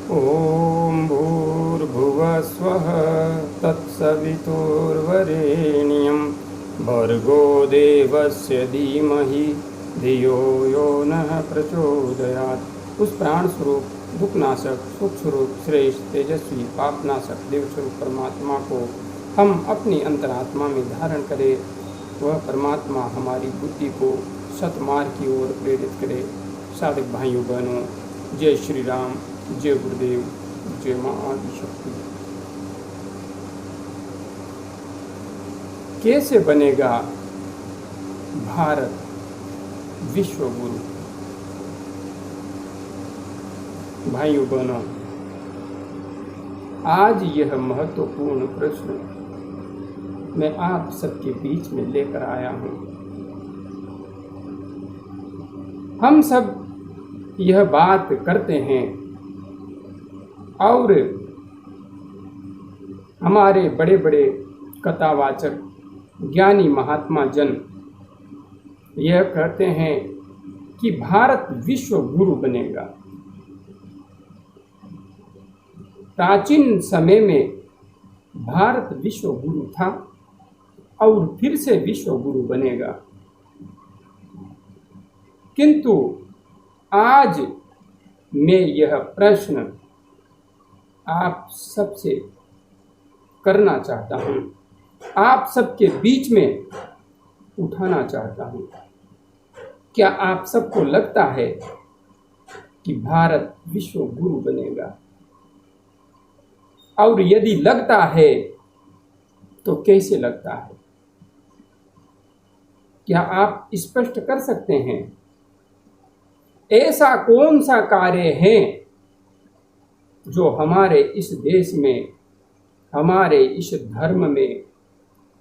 ॐ भूर्भुवस्वः तत्सवितुर्वरेण्यं भर्गो देवस्य धीमहि धियो यो नः प्रचोदयात्। उस प्राण स्वरूप, दुखनाशक, सुख स्वरूप, श्रेष्ठ, तेजस्वी, पापनाशक देवस्वरूप परमात्मा को हम अपनी अंतरात्मा में धारण करें। वह परमात्मा हमारी बुद्धि को सतमार्ग की ओर प्रेरित करे। साधक भाइयों बहनों, जय श्री राम, जय गुरुदेव, जय माँ आदिशक्ति। कैसे बनेगा भारत विश्व गुरु? भाइयों बहनों, आज यह महत्वपूर्ण प्रश्न मैं आप सबके बीच में लेकर आया हूँ। हम सब यह बात करते हैं और हमारे बड़े बड़े कथावाचक ज्ञानी महात्मा जन यह कहते हैं कि भारत विश्व गुरु बनेगा। प्राचीन समय में भारत विश्व गुरु था और फिर से विश्व गुरु बनेगा, किंतु आज मैं यह प्रश्न आप सबसे करना चाहता हूँ, आप सबके बीच में उठाना चाहता हूँ। क्या आप सबको लगता है कि भारत विश्व गुरु बनेगा? और यदि लगता है तो कैसे लगता है? क्या आप स्पष्ट कर सकते हैं? ऐसा कौन सा कार्य है जो हमारे इस देश में, हमारे इस धर्म में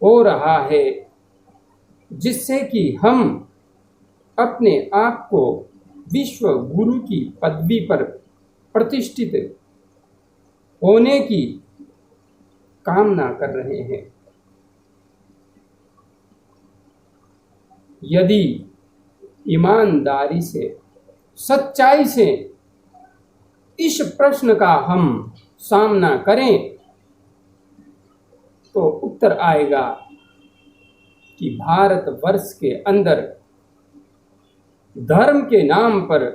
हो रहा है, जिससे कि हम अपने आप को विश्व गुरु की पदवी पर प्रतिष्ठित होने की कामना कर रहे हैं? यदि ईमानदारी से, सच्चाई से इस प्रश्न का हम सामना करें तो उत्तर आएगा कि भारतवर्ष के अंदर धर्म के नाम पर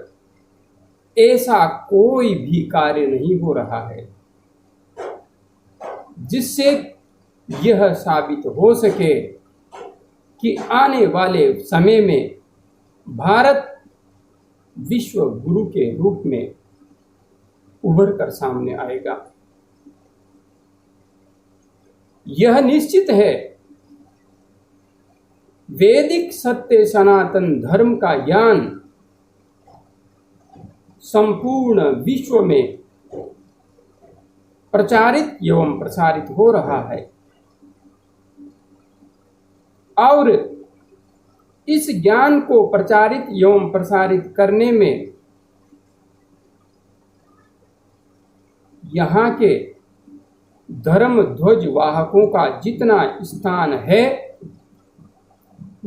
ऐसा कोई भी कार्य नहीं हो रहा है जिससे यह साबित हो सके कि आने वाले समय में भारत विश्व गुरु के रूप में उभर कर सामने आएगा। यह निश्चित है, वैदिक सत्य सनातन धर्म का ज्ञान संपूर्ण विश्व में प्रचारित एवं प्रसारित हो रहा है और इस ज्ञान को प्रचारित एवं प्रसारित करने में यहाँ के धर्म ध्वज वाहकों का जितना स्थान है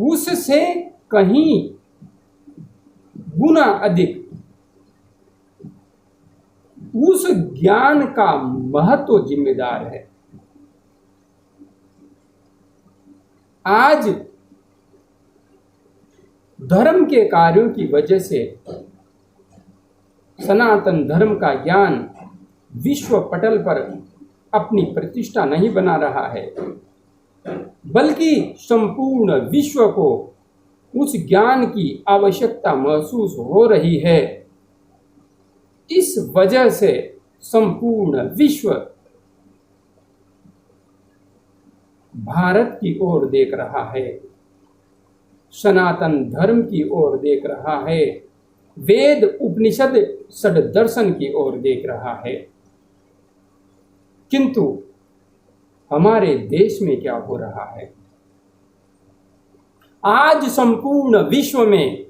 उससे कहीं गुना अधिक उस ज्ञान का महत्व जिम्मेदार है। आज धर्म के कार्यों की वजह से सनातन धर्म का ज्ञान विश्व पटल पर अपनी प्रतिष्ठा नहीं बना रहा है, बल्कि संपूर्ण विश्व को उस ज्ञान की आवश्यकता महसूस हो रही है। इस वजह से संपूर्ण विश्व भारत की ओर देख रहा है, सनातन धर्म की ओर देख रहा है, वेद उपनिषद षड दर्शन की ओर देख रहा है। किंतु हमारे देश में क्या हो रहा है? आज संपूर्ण विश्व में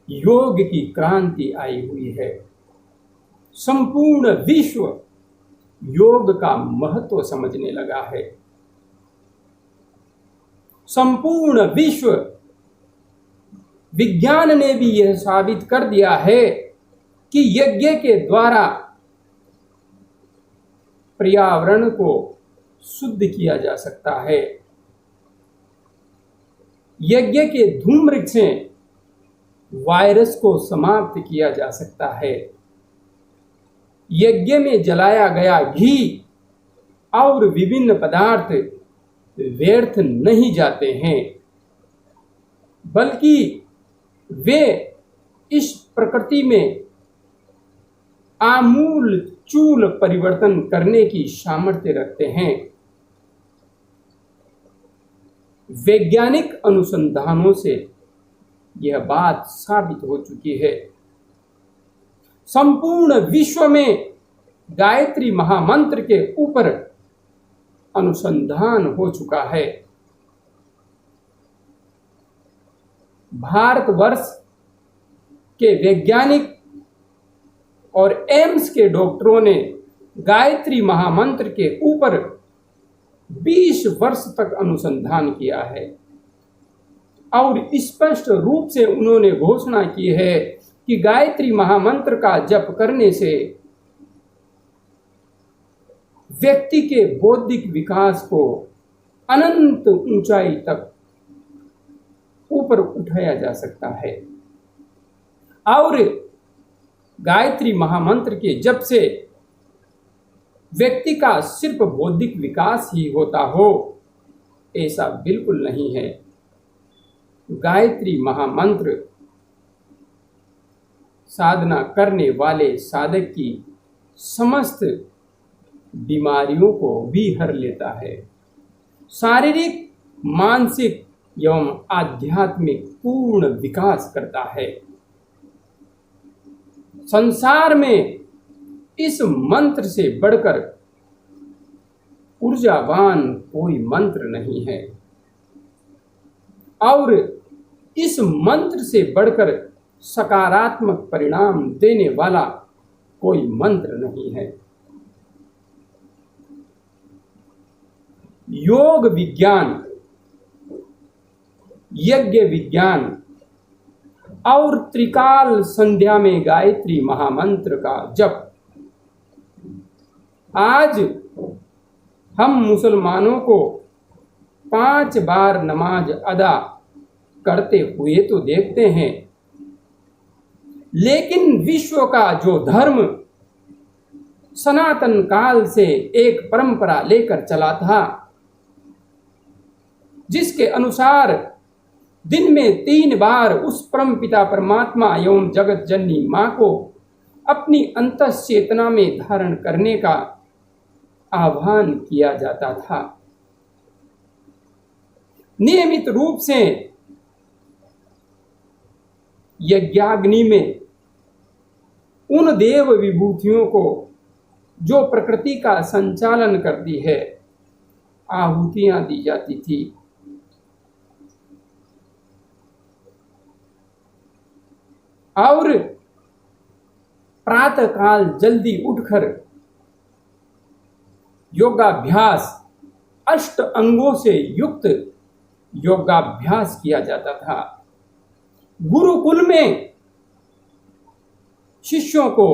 योग की क्रांति आई हुई है। संपूर्ण विश्व योग का महत्व समझने लगा है। संपूर्ण विश्व विज्ञान ने भी यह साबित कर दिया है कि यज्ञ के द्वारा पर्यावरण को शुद्ध किया जा सकता है। यज्ञ के धूम्र से वायरस को समाप्त किया जा सकता है। यज्ञ में जलाया गया घी और विभिन्न पदार्थ व्यर्थ नहीं जाते हैं, बल्कि वे इस प्रकृति में आमूल चूल परिवर्तन करने की सामर्थ्य रखते हैं। वैज्ञानिक अनुसंधानों से यह बात साबित हो चुकी है। संपूर्ण विश्व में गायत्री महामंत्र के ऊपर अनुसंधान हो चुका है। भारतवर्ष के वैज्ञानिक और एम्स के डॉक्टरों ने गायत्री महामंत्र के ऊपर 20 वर्ष तक अनुसंधान किया है और स्पष्ट रूप से उन्होंने घोषणा की है कि गायत्री महामंत्र का जप करने से व्यक्ति के बौद्धिक विकास को अनंत ऊंचाई तक ऊपर उठाया जा सकता है। और गायत्री महामंत्र के जप से व्यक्ति का सिर्फ बौद्धिक विकास ही होता हो, ऐसा बिल्कुल नहीं है। गायत्री महामंत्र साधना करने वाले साधक की समस्त बीमारियों को भी हर लेता है। शारीरिक, मानसिक एवं आध्यात्मिक पूर्ण विकास करता है। संसार में इस मंत्र से बढ़कर ऊर्जावान कोई मंत्र नहीं है और इस मंत्र से बढ़कर सकारात्मक परिणाम देने वाला कोई मंत्र नहीं है। योग विज्ञान, यज्ञ विज्ञान और त्रिकाल संध्या में गायत्री महामंत्र का जप आज हम मुसलमानों को 5 बार नमाज अदा करते हुए तो देखते हैं, लेकिन विश्व का जो धर्म सनातन काल से एक परंपरा लेकर चला था, जिसके अनुसार दिन में 3 बार उस परम पिता परमात्मा एवं जगत जननी मां को अपनी अंतःचेतना में धारण करने का आह्वान किया जाता था, नियमित रूप से यज्ञाग्नि में उन देव विभूतियों को जो प्रकृति का संचालन करती है आहुतियां दी जाती थी। और प्रातःकाल जल्दी उठकर योगाभ्यास, 8 अंगों से युक्त योगाभ्यास किया जाता था। गुरुकुल में शिष्यों को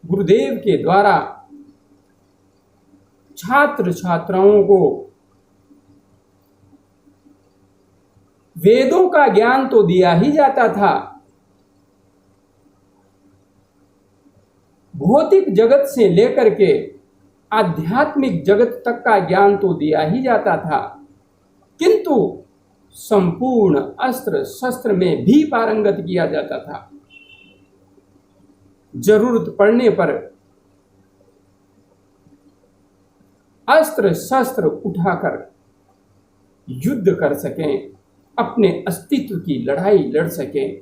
गुरुदेव के द्वारा छात्र छात्राओं को वेदों का ज्ञान तो दिया ही जाता था, भौतिक जगत से लेकर के आध्यात्मिक जगत तक का ज्ञान तो दिया ही जाता था, किंतु संपूर्ण अस्त्र शस्त्र में भी पारंगत किया जाता था। जरूरत पड़ने पर अस्त्र शस्त्र उठाकर युद्ध कर सकें, अपने अस्तित्व की लड़ाई लड़ सकें,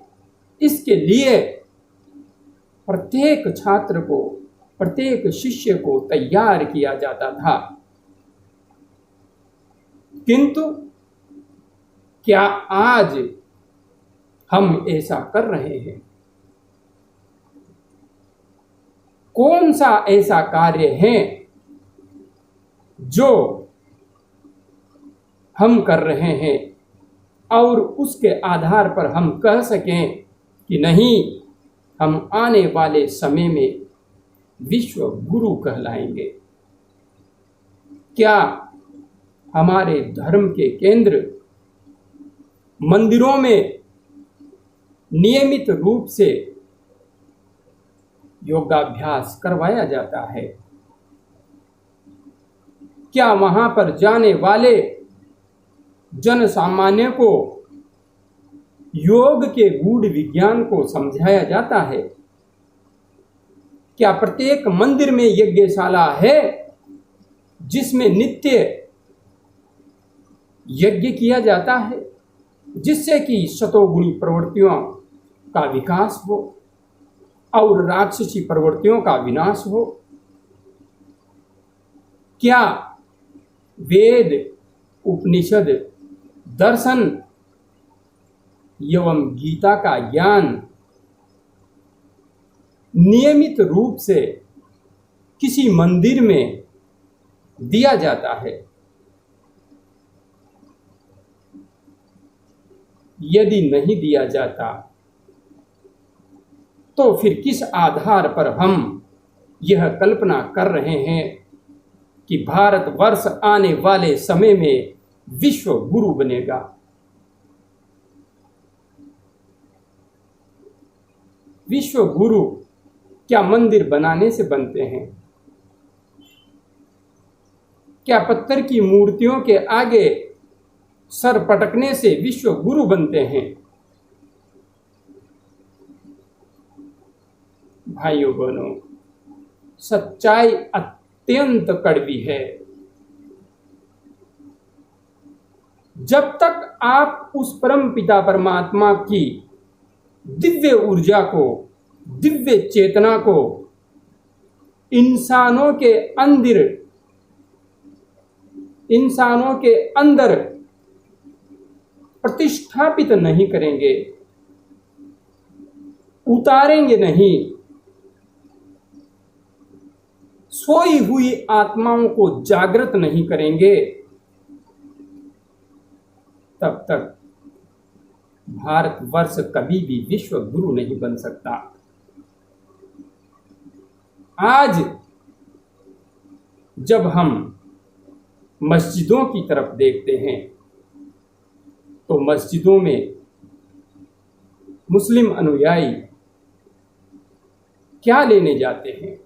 इसके लिए प्रत्येक छात्र को, प्रत्येक शिष्य को तैयार किया जाता था। किंतु क्या आज हम ऐसा कर रहे हैं? कौन सा ऐसा कार्य है जो हम कर रहे हैं और उसके आधार पर हम कह सकें कि नहीं, हम आने वाले समय में विश्व गुरु कहलाएंगे? क्या हमारे धर्म के केंद्र मंदिरों में नियमित रूप से योगाभ्यास करवाया जाता है? क्या वहां पर जाने वाले जन सामान्य को योग के गूढ़ विज्ञान को समझाया जाता है? क्या प्रत्येक मंदिर में यज्ञशाला है जिसमें नित्य यज्ञ किया जाता है, जिससे कि शतोगुणी प्रवृत्तियों का विकास हो और राक्षसी प्रवृत्तियों का विनाश हो? क्या वेद, उपनिषद, दर्शन एवं गीता का ज्ञान नियमित रूप से किसी मंदिर में दिया जाता है? यदि नहीं दिया जाता तो फिर किस आधार पर हम यह कल्पना कर रहे हैं कि भारतवर्ष आने वाले समय में विश्व गुरु बनेगा? विश्व गुरु क्या मंदिर बनाने से बनते हैं? क्या पत्थर की मूर्तियों के आगे सर पटकने से विश्व गुरु बनते हैं? भाइयों बहनों, सच्चाई अत्यंत कड़वी है। जब तक आप उस परम पिता परमात्मा की दिव्य ऊर्जा को, दिव्य चेतना को इंसानों के अंदर प्रतिष्ठापित नहीं करेंगे, उतारेंगे नहीं, सोई हुई आत्माओं को जागृत नहीं करेंगे, तब तक भारतवर्ष कभी भी विश्व गुरु नहीं बन सकता। आज जब हम मस्जिदों की तरफ देखते हैं तो मस्जिदों में मुस्लिम अनुयायी क्या लेने जाते हैं?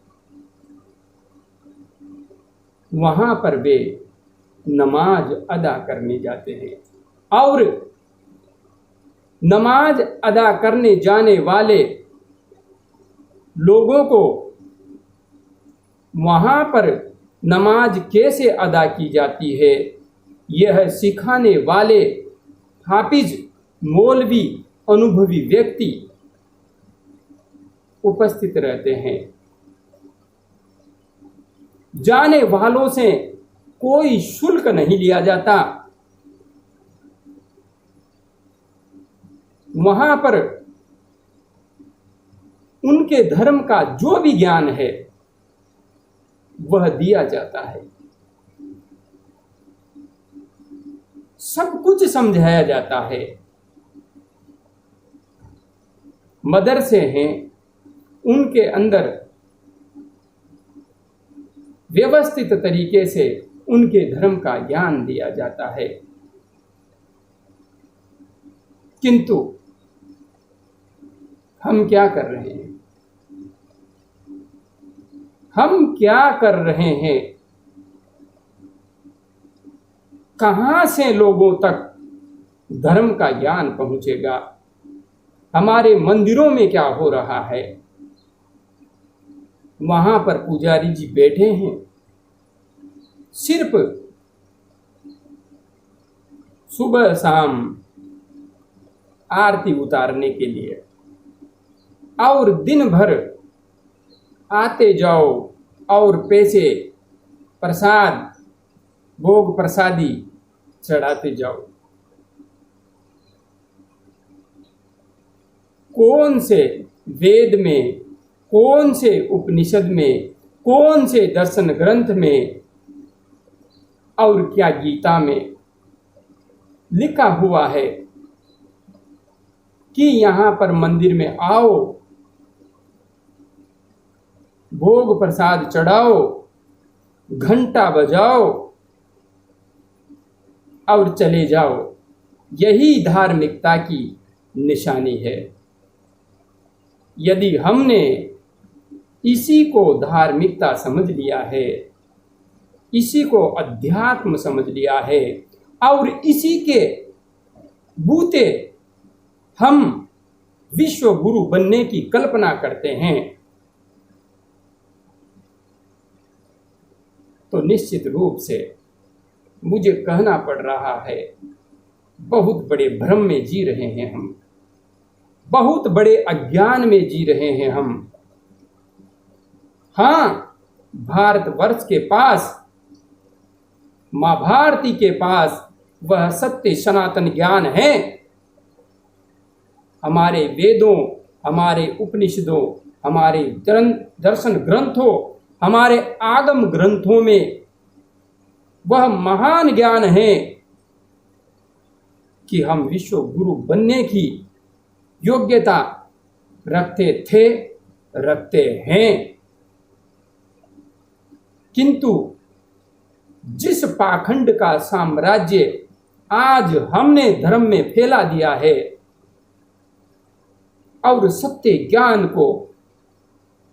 वहां पर वे नमाज अदा करने जाते हैं और नमाज अदा करने जाने वाले लोगों को वहां पर नमाज कैसे अदा की जाती है यह सिखाने वाले हाफिज, मौलवी, अनुभवी व्यक्ति उपस्थित रहते हैं। जाने वालों से कोई शुल्क नहीं लिया जाता। वहां पर उनके धर्म का जो भी ज्ञान है वह दिया जाता है, सब कुछ समझाया जाता है। मदरसे हैं, उनके अंदर व्यवस्थित तरीके से उनके धर्म का ज्ञान दिया जाता है। किंतु हम क्या कर रहे हैं? हम क्या कर रहे हैं? कहां से लोगों तक धर्म का ज्ञान पहुंचेगा? हमारे मंदिरों में क्या हो रहा है? वहां पर पुजारी जी बैठे हैं सिर्फ सुबह शाम आरती उतारने के लिए, और दिन भर आते जाओ और पैसे, प्रसाद, भोग प्रसादी चढ़ाते जाओ। कौन से वेद में, कौन से उपनिषद में, कौन से दर्शन ग्रंथ में और क्या गीता में लिखा हुआ है कि यहां पर मंदिर में आओ, भोग प्रसाद चढ़ाओ, घंटा बजाओ, और चले जाओ, यही धार्मिकता की निशानी है। यदि हमने इसी को धार्मिकता समझ लिया है, इसी को अध्यात्म समझ लिया है और इसी के बूते हम विश्व गुरु बनने की कल्पना करते हैं, तो निश्चित रूप से मुझे कहना पड़ रहा है, बहुत बड़े भ्रम में जी रहे हैं हम, बहुत बड़े अज्ञान में जी रहे हैं हम। हाँ, भारतवर्ष के पास, मां भारती के पास वह सत्य सनातन ज्ञान है। हमारे वेदों, हमारे उपनिषदों, हमारे दर्शन ग्रंथों, हमारे आगम ग्रंथों में वह महान ज्ञान है कि हम विश्व गुरु बनने की योग्यता रखते थे, रखते हैं। किंतु जिस पाखंड का साम्राज्य आज हमने धर्म में फैला दिया है और सत्य ज्ञान को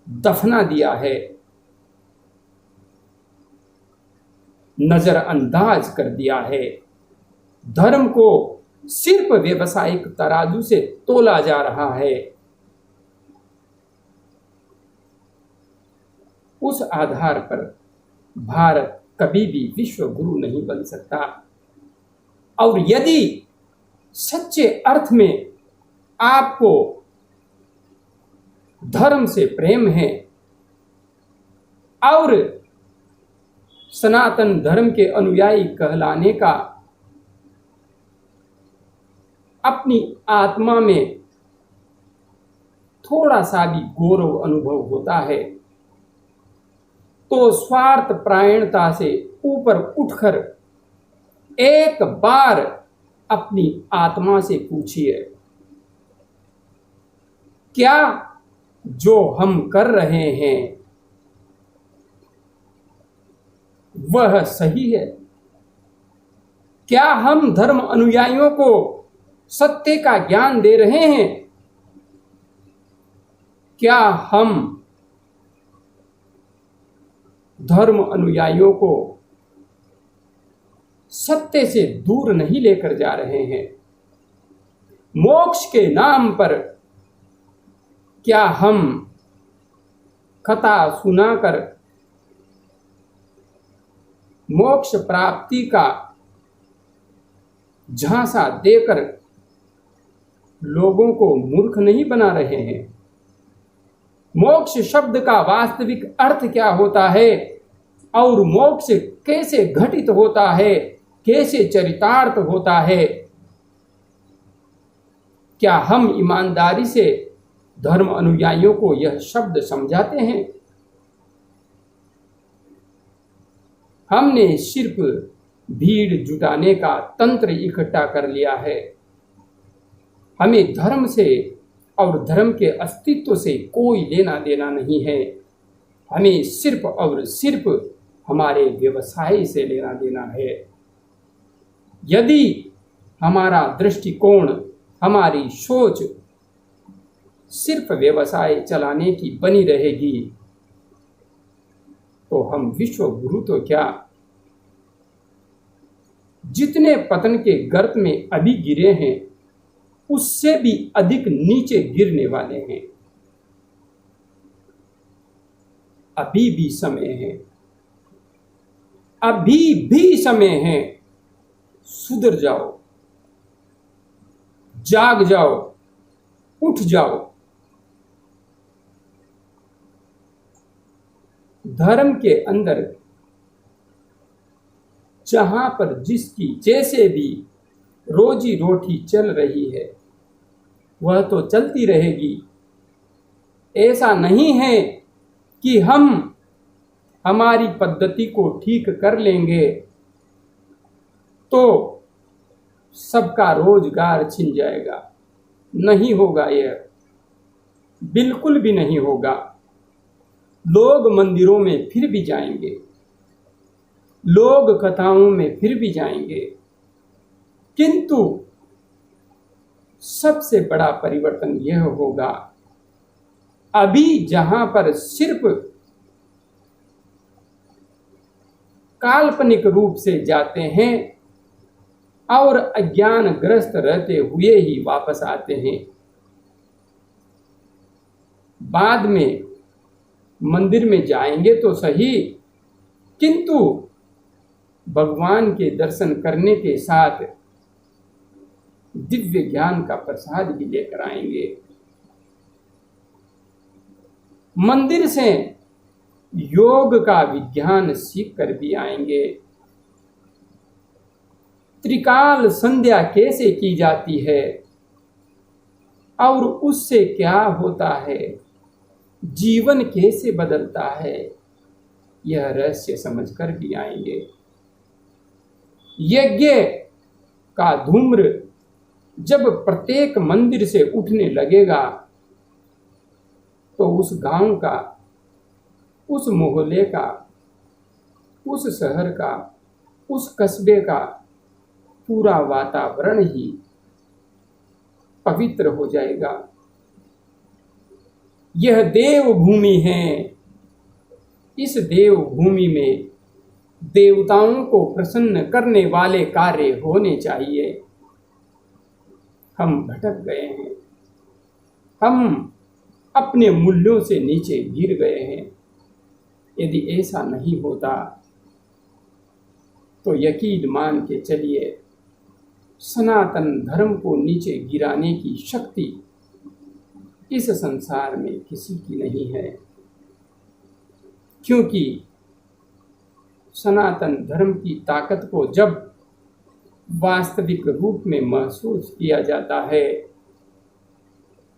दफना दिया है, नजरअंदाज कर दिया है, धर्म को सिर्फ व्यवसायिक तराजू से तोला जा रहा है, उस आधार पर भारत कभी भी विश्व गुरु नहीं बन सकता। और यदि सच्चे अर्थ में आपको धर्म से प्रेम है और सनातन धर्म के अनुयायी कहलाने का अपनी आत्मा में थोड़ा सा भी गौरव अनुभव होता है, तो स्वार्थ परायणता से ऊपर उठकर एक बार अपनी आत्मा से पूछिए, क्या जो हम कर रहे हैं वह सही है? क्या हम धर्म अनुयायियों को सत्य का ज्ञान दे रहे हैं? क्या हम धर्म अनुयायियों को सत्य से दूर नहीं लेकर जा रहे हैं? मोक्ष के नाम पर क्या हम कथा सुनाकर मोक्ष प्राप्ति का झांसा देकर लोगों को मूर्ख नहीं बना रहे हैं? मोक्ष शब्द का वास्तविक अर्थ क्या होता है और मोक्ष कैसे घटित होता है, कैसे चरितार्थ होता है, क्या हम ईमानदारी से धर्म अनुयायियों को यह शब्द समझाते हैं? हमने सिर्फ भीड़ जुटाने का तंत्र इकट्ठा कर लिया है। हमें धर्म से और धर्म के अस्तित्व से कोई लेना देना नहीं है। हमें सिर्फ और सिर्फ हमारे व्यवसाय से लेना देना है। यदि हमारा दृष्टिकोण, हमारी सोच सिर्फ व्यवसाय चलाने की बनी रहेगी तो हम विश्व गुरु तो क्या, जितने पतन के गर्त में अभी गिरे हैं उससे भी अधिक नीचे गिरने वाले हैं। अभी भी समय है, अभी भी समय है। सुधर जाओ, जाग जाओ, उठ जाओ। धर्म के अंदर जहां पर जिसकी जैसे भी रोजी रोटी चल रही है वह तो चलती रहेगी। ऐसा नहीं है कि हम हमारी पद्धति को ठीक कर लेंगे तो सबका रोजगार छिन जाएगा। नहीं होगा, यह बिल्कुल भी नहीं होगा। लोग मंदिरों में फिर भी जाएंगे, लोग कथाओं में फिर भी जाएंगे, किंतु सबसे बड़ा परिवर्तन यह होगा, अभी जहां पर सिर्फ काल्पनिक रूप से जाते हैं और अज्ञानग्रस्त रहते हुए ही वापस आते हैं, बाद में मंदिर में जाएंगे तो सही, किंतु भगवान के दर्शन करने के साथ दिव्य ज्ञान का प्रसाद भी लेकर आएंगे। मंदिर से योग का विज्ञान सीख कर भी आएंगे। त्रिकाल संध्या कैसे की जाती है और उससे क्या होता है, जीवन कैसे बदलता है, यह रहस्य समझकर भी आएंगे। यज्ञ का धूम्र जब प्रत्येक मंदिर से उठने लगेगा तो उस गांव का, उस मोहल्ले का, उस शहर का, उस कस्बे का पूरा वातावरण ही पवित्र हो जाएगा। यह देवभूमि है। इस देवभूमि में देवताओं को प्रसन्न करने वाले कार्य होने चाहिए। हम भटक गए हैं, हम अपने मूल्यों से नीचे गिर गए हैं। यदि ऐसा नहीं होता तो यकीन मान के चलिए, सनातन धर्म को नीचे गिराने की शक्ति इस संसार में किसी की नहीं है, क्योंकि सनातन धर्म की ताकत को जब वास्तविक रूप में महसूस किया जाता है,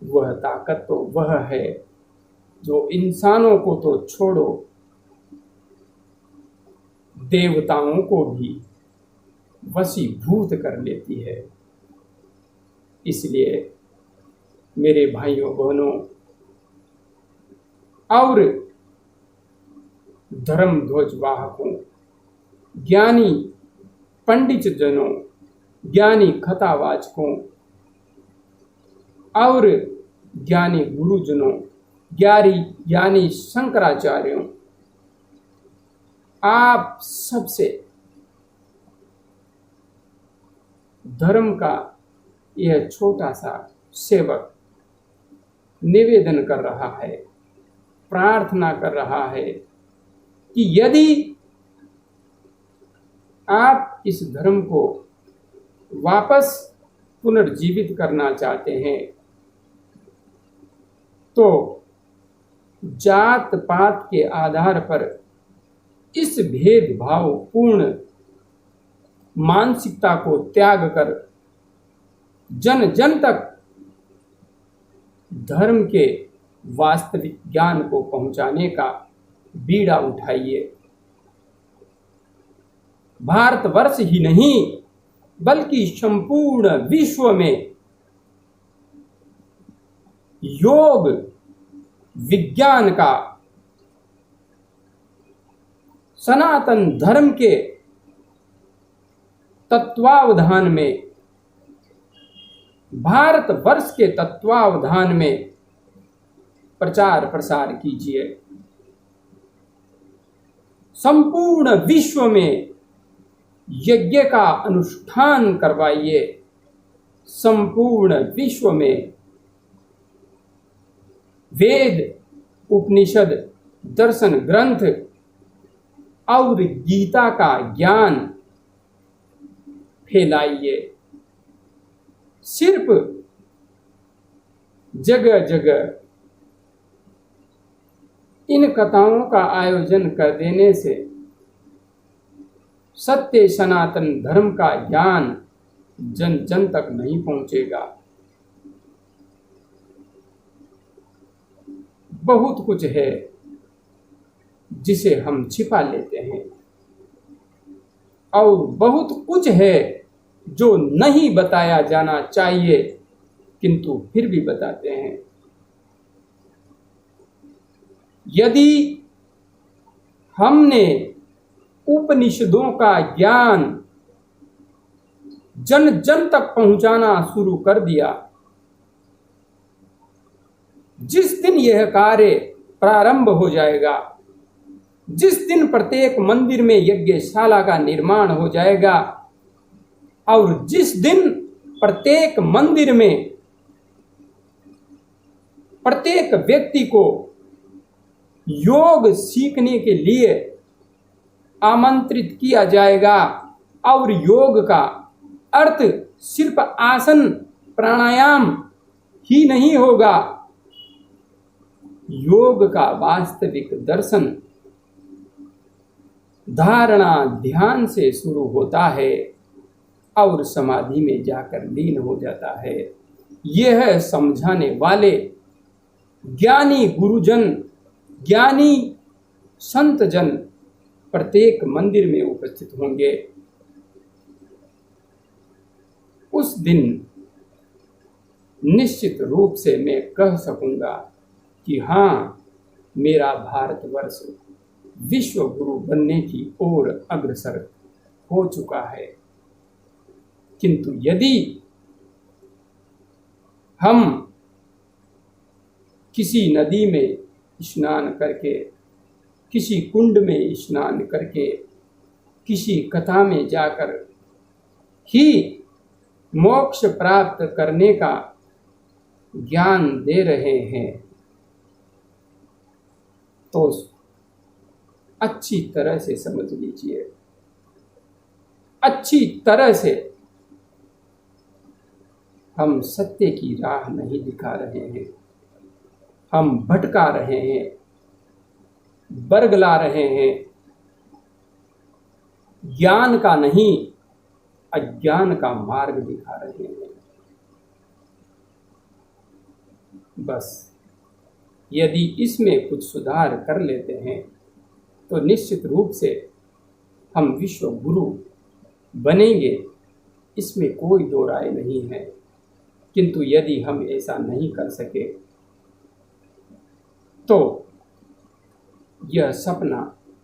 वह ताकत तो वह है जो इंसानों को तो छोड़ो, देवताओं को भी वशीभूत कर लेती है। इसलिए मेरे भाइयों बहनों और धर्म ध्वज वाहकों, ज्ञानी पंडित जनों, ज्ञानी कथावाचकों और ज्ञानी गुरुजनों, ज्ञानी शंकराचार्यों, आप सबसे धर्म का यह छोटा सा सेवक निवेदन कर रहा है, प्रार्थना कर रहा है कि यदि आप इस धर्म को वापस पुनर्जीवित करना चाहते हैं तो जात पात के आधार पर इस भेदभाव पूर्ण मानसिकता को त्याग कर जन जन तक धर्म के वास्तविक ज्ञान को पहुंचाने का बीड़ा उठाइए। भारतवर्ष ही नहीं बल्कि संपूर्ण विश्व में योग विज्ञान का, सनातन धर्म के तत्वावधान में, भारतवर्ष के तत्वावधान में प्रचार प्रसार कीजिए। संपूर्ण विश्व में यज्ञ का अनुष्ठान करवाइए। संपूर्ण विश्व में वेद, उपनिषद, दर्शन ग्रंथ और गीता का ज्ञान फैलाइए। सिर्फ जगह जगह इन कथाओं का आयोजन कर देने से सत्य सनातन धर्म का ज्ञान जन जन तक नहीं पहुंचेगा। बहुत कुछ है जिसे हम छिपा लेते हैं और बहुत कुछ है जो नहीं बताया जाना चाहिए किंतु फिर भी बताते हैं। यदि हमने उपनिषदों का ज्ञान जन जन तक पहुंचाना शुरू कर दिया। जिस दिन यह कार्य प्रारंभ हो जाएगा, जिस दिन प्रत्येक मंदिर में यज्ञशाला का निर्माण हो जाएगा और जिस दिन प्रत्येक मंदिर में प्रत्येक व्यक्ति को योग सीखने के लिए आमंत्रित किया जाएगा और योग का अर्थ सिर्फ आसन प्राणायाम ही नहीं होगा, योग का वास्तविक दर्शन धारणा ध्यान से शुरू होता है और समाधि में जाकर लीन हो जाता है। यह समझाने वाले ज्ञानी गुरुजन, ज्ञानी संतजन प्रत्येक मंदिर में उपस्थित होंगे। उस दिन निश्चित रूप से मैं कह सकूंगा कि हाँ, मेरा भारतवर्ष विश्व गुरु बनने की ओर अग्रसर हो चुका है। किंतु यदि हम किसी नदी में स्नान करके, किसी कुंड में स्नान करके, किसी कथा में जाकर ही मोक्ष प्राप्त करने का ज्ञान दे रहे हैं, तो अच्छी तरह से समझ लीजिए, अच्छी तरह से हम सत्य की राह नहीं दिखा रहे हैं, हम भटका रहे हैं, बरगला रहे हैं, ज्ञान का नहीं अज्ञान का मार्ग दिखा रहे हैं। बस यदि इसमें कुछ सुधार कर लेते हैं तो निश्चित रूप से हम विश्व गुरु बनेंगे, इसमें कोई दो राय नहीं है। किंतु यदि हम ऐसा नहीं कर सके तो यह सपना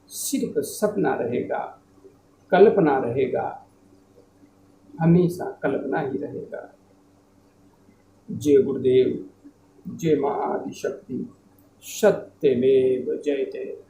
सिर्फ सपना रहेगा, कल्पना रहेगा, हमेशा कल्पना ही रहेगा। जय गुरुदेव, जय मां आदिशक्ति, सत्यमेव जयते।